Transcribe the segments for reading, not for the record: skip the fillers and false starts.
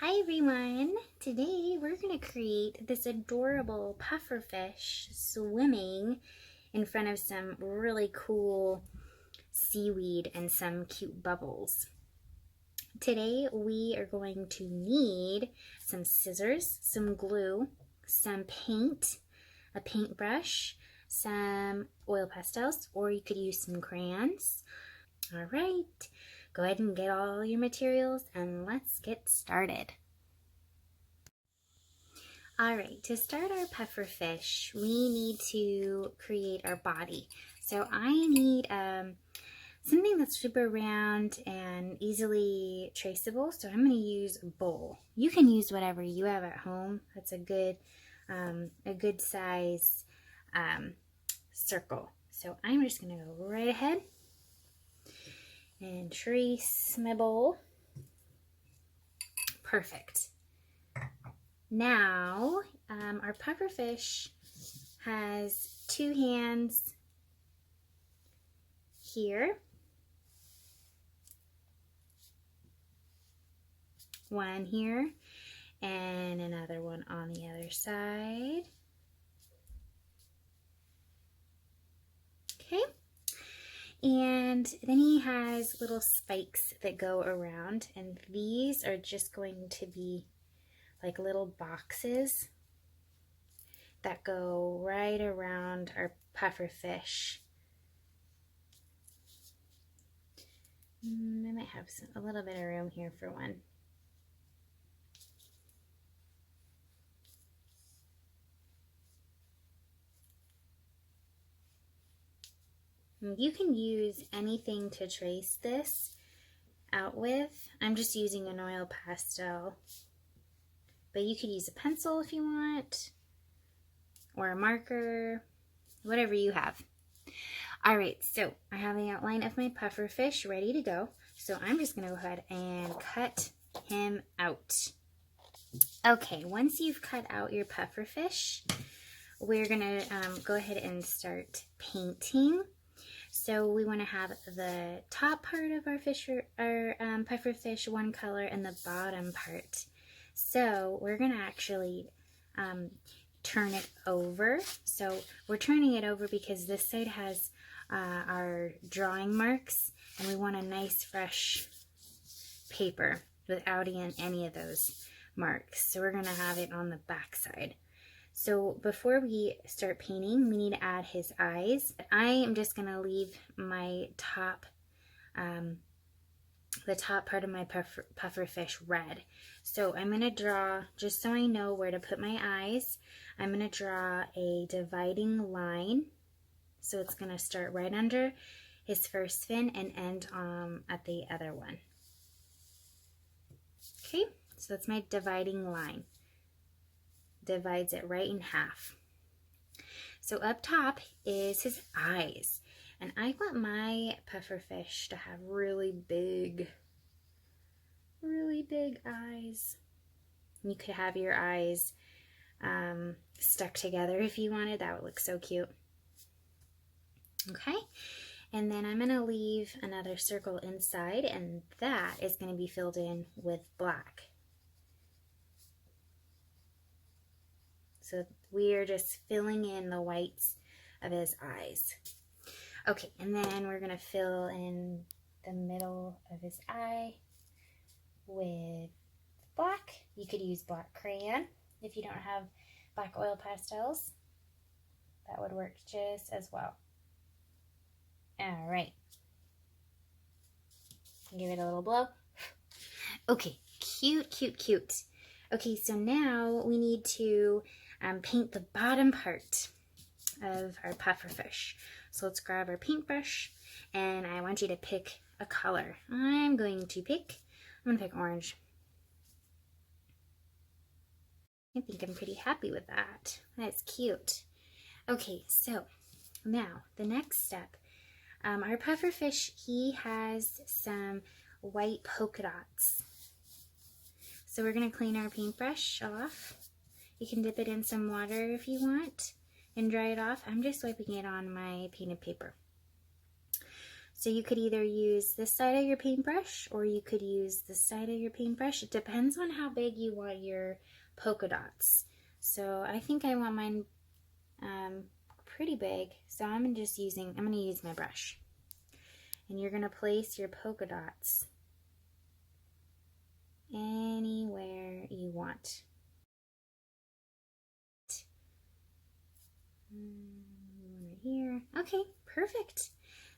Hi everyone! Today we're going to create this adorable pufferfish swimming in front of some really cool seaweed and some cute bubbles. Today we are going to need some scissors, some glue, some paint, a paintbrush, some oil pastels, or you could use some crayons. Alright, go ahead and get all your materials and let's get started. Alright, to start our pufferfish, we need to create our body. So I need something that's super round and easily traceable, so I'm going to use a bowl. You can use whatever you have at home. That's a good size circle. So I'm just going to go right ahead and trace my bowl. Perfect. Now, our pufferfish has two hands here, one here, and another one on the other side. Okay. And then he has little spikes that go around, and these are just going to be like little boxes that go right around our pufferfish. I might have a little bit of room here for one. You can use anything to trace this out with. I'm just using an oil pastel, but you could use a pencil if you want, or a marker, whatever you have. All right, so I have the outline of my pufferfish ready to go. So I'm just gonna go ahead and cut him out. Okay, once you've cut out your pufferfish, we're gonna go ahead and start painting. So we want to have the top part of our pufferfish one color and the bottom part. So we're going to actually turn it over. So we're turning it over because this side has our drawing marks, and we want a nice fresh paper without any of those marks. So we're going to have it on the back side. So before we start painting, we need to add his eyes. I am just going to leave my top, the top part of my pufferfish red. So I'm going to draw, just so I know where to put my eyes, I'm going to draw a dividing line. So it's going to start right under his first fin and end at the other one. Okay, so that's my dividing line. Divides it right in half. So up top is his eyes, and I want my pufferfish to have really big eyes. You could have your eyes stuck together if you wanted. That would look so cute. Okay, and then I'm going to leave another circle inside, and that is going to be filled in with black. So we are just filling in the whites of his eyes. Okay, and then we're going to fill in the middle of his eye with black. You could use black crayon if you don't have black oil pastels. That would work just as well. All right. Give it a little blow. Okay, cute, cute, cute. Okay, so now we need to paint the bottom part of our pufferfish. So let's grab our paintbrush, and I want you to pick a color. I'm going to pick orange. I think I'm pretty happy with that. That's cute. Okay, so now the next step. Our pufferfish, he has some white polka dots. So we're going to clean our paintbrush off. You can dip it in some water if you want and dry it off. I'm just wiping it on my painted paper. So you could either use this side of your paintbrush or you could use this side of your paintbrush. It depends on how big you want your polka dots. So I think I want mine pretty big. So I'm going to use my brush. And you're going to place your polka dots anywhere you want. Right here. Okay, perfect.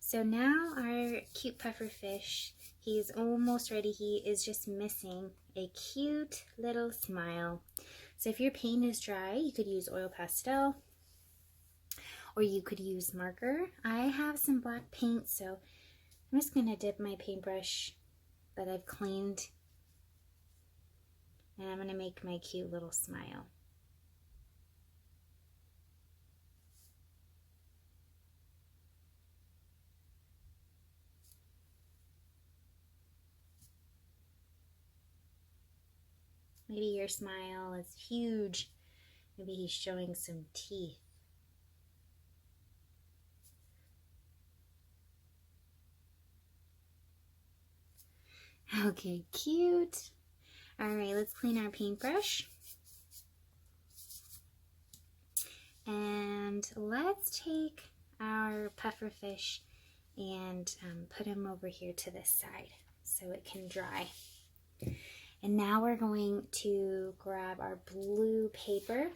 So now our cute pufferfish, he's almost ready. He is just missing a cute little smile. So if your paint is dry, you could use oil pastel or you could use marker. I have some black paint, so I'm just going to dip my paintbrush that I've cleaned and I'm going to make my cute little smile. Maybe your smile is huge. Maybe he's showing some teeth. Okay, cute. All right, let's clean our paintbrush. And let's take our pufferfish and put him over here to this side so it can dry. And now we're going to grab our blue paper.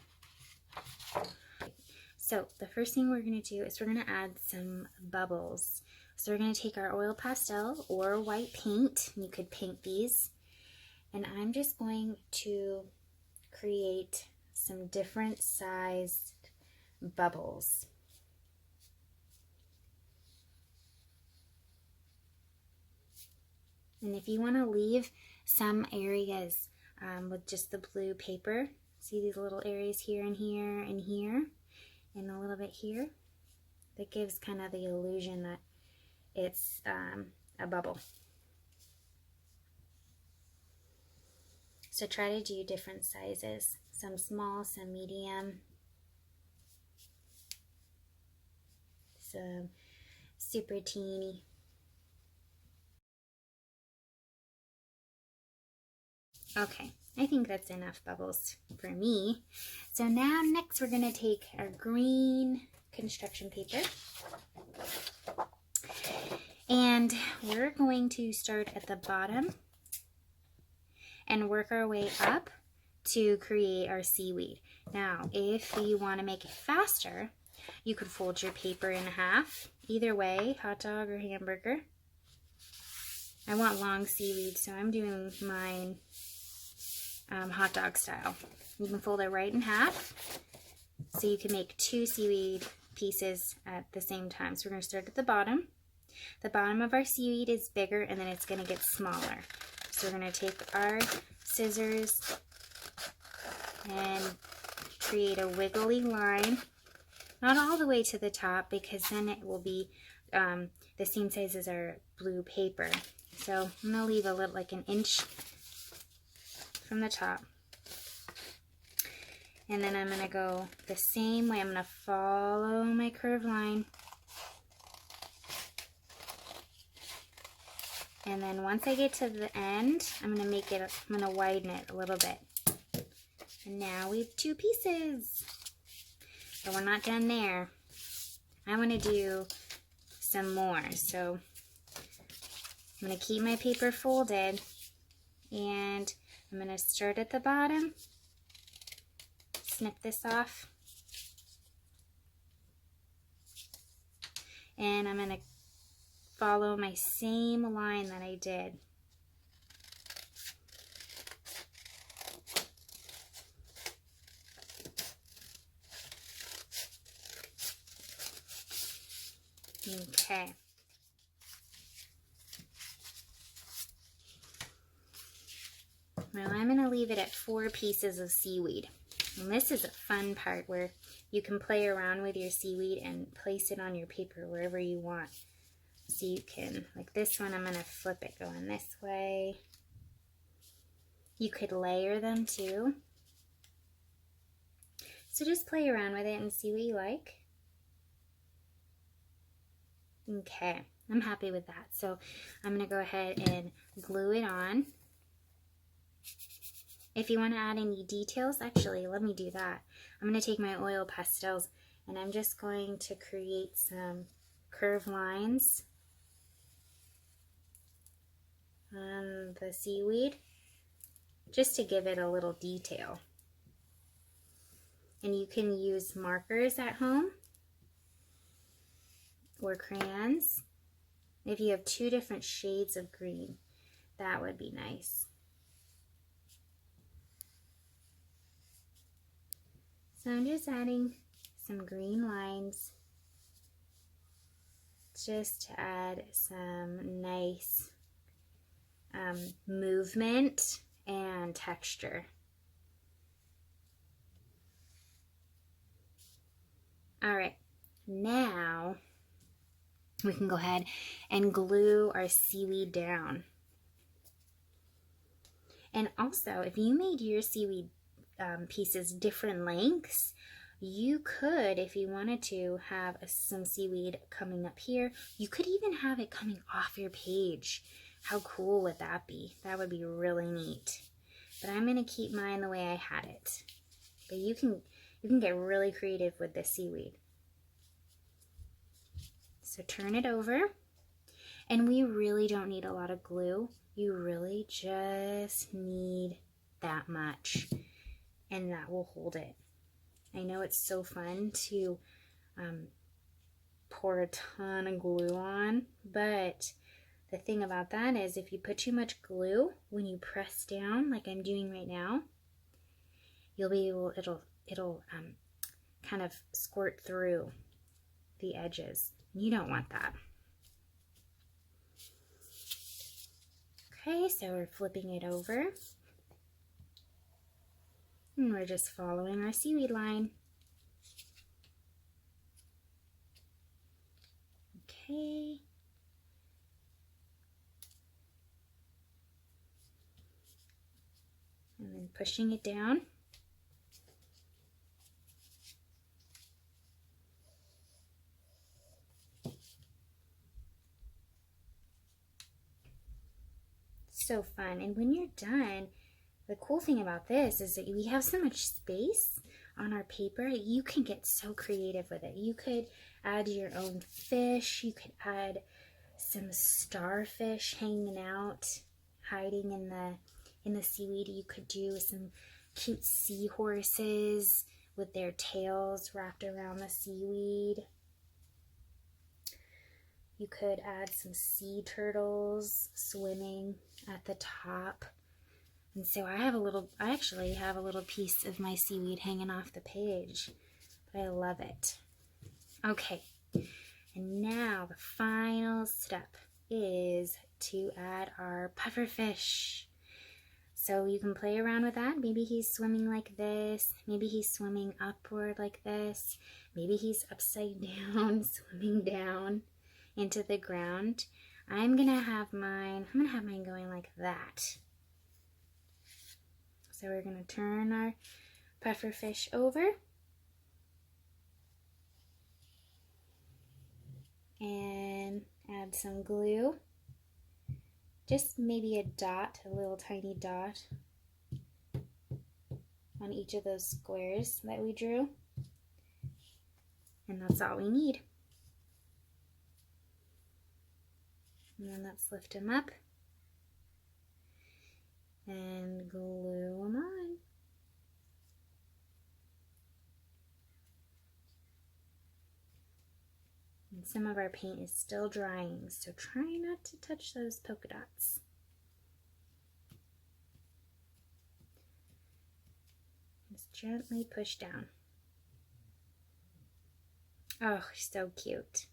So the first thing we're going to do is we're going to add some bubbles. So we're going to take our oil pastel or white paint. You could paint these. And I'm just going to create some different sized bubbles. And if you want to leave some areas with just the blue paper, see these little areas here and here and here and a little bit here, that gives kind of the illusion that it's a bubble. So try to do different sizes, some small, some medium, some super teeny. Okay, I think that's enough bubbles for me. So now next we're going to take our green construction paper and we're going to start at the bottom and work our way up to create our seaweed. Now, if you want to make it faster, you could fold your paper in half. Either way, hot dog or hamburger. I want long seaweed, so I'm doing mine hot dog style. You can fold it right in half, so you can make 2 seaweed pieces at the same time. So we're going to start at the bottom. The bottom of our seaweed is bigger, and then it's going to get smaller. So we're going to take our scissors and create a wiggly line. Not all the way to the top, because then it will be the same size as our blue paper. So I'm going to leave a little, like an inch from the top. And then I'm going to go the same way. I'm going to follow my curved line. And then once I get to the end, I'm going to widen it a little bit. And now we have 2 pieces. But we're not done there. I want to do some more. So I'm going to keep my paper folded, and I'm going to start at the bottom, snip this off, and I'm going to follow my same line that I did. Okay. Now I'm going to leave it at 4 pieces of seaweed. And this is a fun part where you can play around with your seaweed and place it on your paper wherever you want. So you can, like this one, I'm going to flip it going this way. You could layer them too. So just play around with it and see what you like. Okay, I'm happy with that. So I'm going to go ahead and glue it on. If you want to add any details, actually, let me do that. I'm going to take my oil pastels and I'm just going to create some curved lines on the seaweed just to give it a little detail. And you can use markers at home or crayons. If you have 2 different shades of green, that would be nice. So I'm just adding some green lines just to add some nice movement and texture. All right, now we can go ahead and glue our seaweed down. And also, if you made your seaweed pieces different lengths, you could, if you wanted to, have some seaweed coming up here. You could even have it coming off your page. How cool would that be? That would be really neat. But I'm going to keep mine the way I had it. But you can get really creative with this seaweed. So turn it over. And we really don't need a lot of glue. You really just need that much. And that will hold it. I know it's so fun to pour a ton of glue on, but the thing about that is if you put too much glue, when you press down like I'm doing right now, you'll be able, it'll kind of squirt through the edges. You don't want that. Okay, so we're flipping it over. And we're just following our seaweed line. Okay. And then pushing it down. So fun. And when you're done, the cool thing about this is that we have so much space on our paper. You can get so creative with it. You could add your own fish. You could add some starfish hanging out, hiding in the seaweed. You could do some cute seahorses with their tails wrapped around the seaweed. You could add some sea turtles swimming at the top. And so I actually have a little piece of my seaweed hanging off the page, but I love it. Okay, and now the final step is to add our pufferfish. So you can play around with that. Maybe he's swimming like this. Maybe he's swimming upward like this. Maybe he's upside down, swimming down into the ground. I'm gonna have mine going like that. So we're going to turn our pufferfish over and add some glue. Just maybe a dot, a little tiny dot on each of those squares that we drew. And that's all we need. And then let's lift him up and glue them on. And some of our paint is still drying, so try not to touch those polka dots. Just gently push down. Oh, so cute.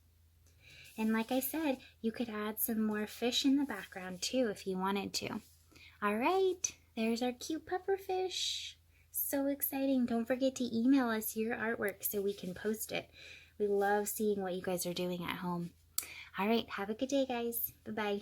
And like I said, you could add some more fish in the background too if you wanted to. All right, there's our cute pufferfish. So exciting. Don't forget to email us your artwork so we can post it. We love seeing what you guys are doing at home. All right, have a good day, guys. Bye-bye.